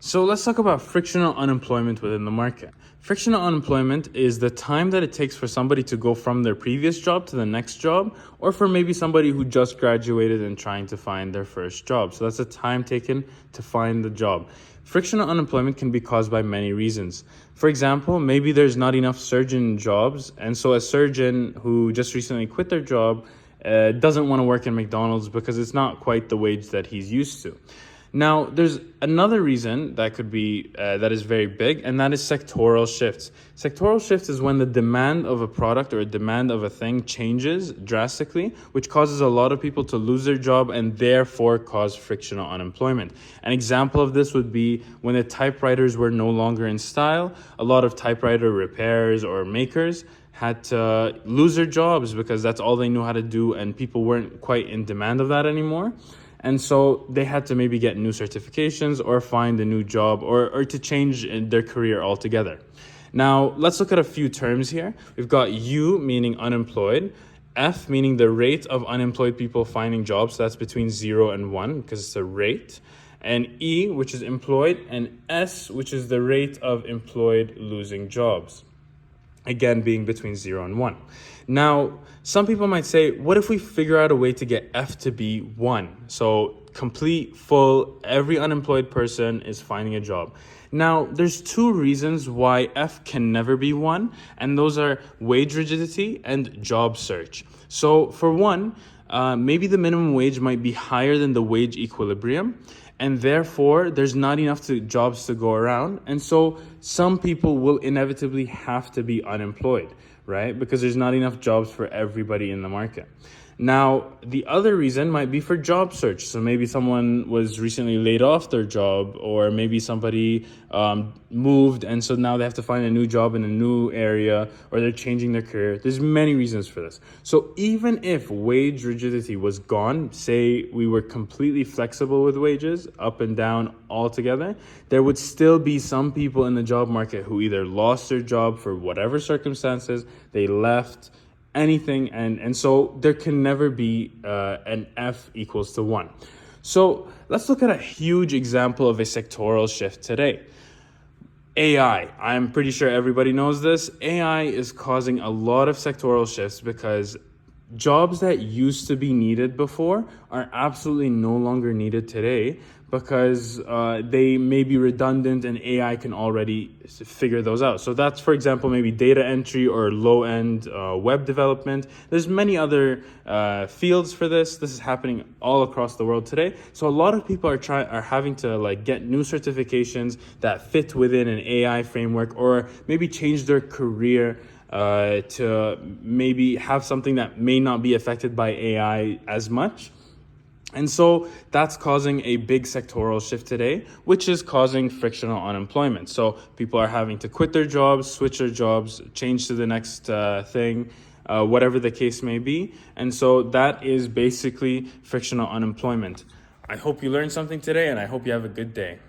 So let's talk about frictional unemployment within the market. Frictional unemployment is the time that it takes for somebody to go from their previous job to the next job, or for maybe somebody who just graduated and trying to find their first job. So that's the time taken to find the job. Frictional unemployment can be caused by many reasons. For example, maybe there's not enough surgeon jobs, and so a surgeon who just recently quit their job doesn't want to work in McDonald's because it's not quite the wage that he's used to. Now, there's another reason that could be that is very big, and that is sectoral shifts. Sectoral shifts is when the demand of a product or a demand of a thing changes drastically, which causes a lot of people to lose their job and therefore cause frictional unemployment. An example of this would be when the typewriters were no longer in style. A lot of typewriter repairers or makers had to lose their jobs because that's all they knew how to do, and people weren't quite in demand of that anymore. And so they had to maybe get new certifications or find a new job or to change their career altogether. Now, let's look at a few terms here. We've got U, meaning unemployed. F, meaning the rate of unemployed people finding jobs. So that's between 0 and 1 because it's a rate. And E, which is employed. And S, which is the rate of employed losing jobs. Again, being between 0 and 1. Now, some people might say, what if we figure out a way to get F to be 1? So complete, full, every unemployed person is finding a job. Now, there's two reasons why F can never be 1, and those are wage rigidity and job search. So for one, maybe the minimum wage might be higher than the wage equilibrium, and therefore there's not enough jobs to go around. And so some people will inevitably have to be unemployed, right? Because there's not enough jobs for everybody in the market. Now, the other reason might be for job search. So maybe someone was recently laid off their job, or maybe somebody moved, and so now they have to find a new job in a new area, or they're changing their career. There's many reasons for this. So even if wage rigidity was gone, say we were completely flexible with wages, up and down altogether, there would still be some people in the job market who either lost their job for whatever circumstances, they left, anything, and so there can never be an F equals to 1. So let's look at a huge example of a sectoral shift today. AI. I'm pretty sure everybody knows this. AI is causing a lot of sectoral shifts because jobs that used to be needed before are absolutely no longer needed today because they may be redundant and AI can already figure those out. So that's, for example, maybe data entry or low-end web development. There's many other fields for this. This is happening all across the world today. So a lot of people are having to get new certifications that fit within an AI framework, or maybe change their career to maybe have something that may not be affected by AI as much. And so that's causing a big sectoral shift today, which is causing frictional unemployment. So people are having to quit their jobs, switch their jobs, change to the next thing, whatever the case may be. And so that is basically frictional unemployment. I hope you learned something today, and I hope you have a good day.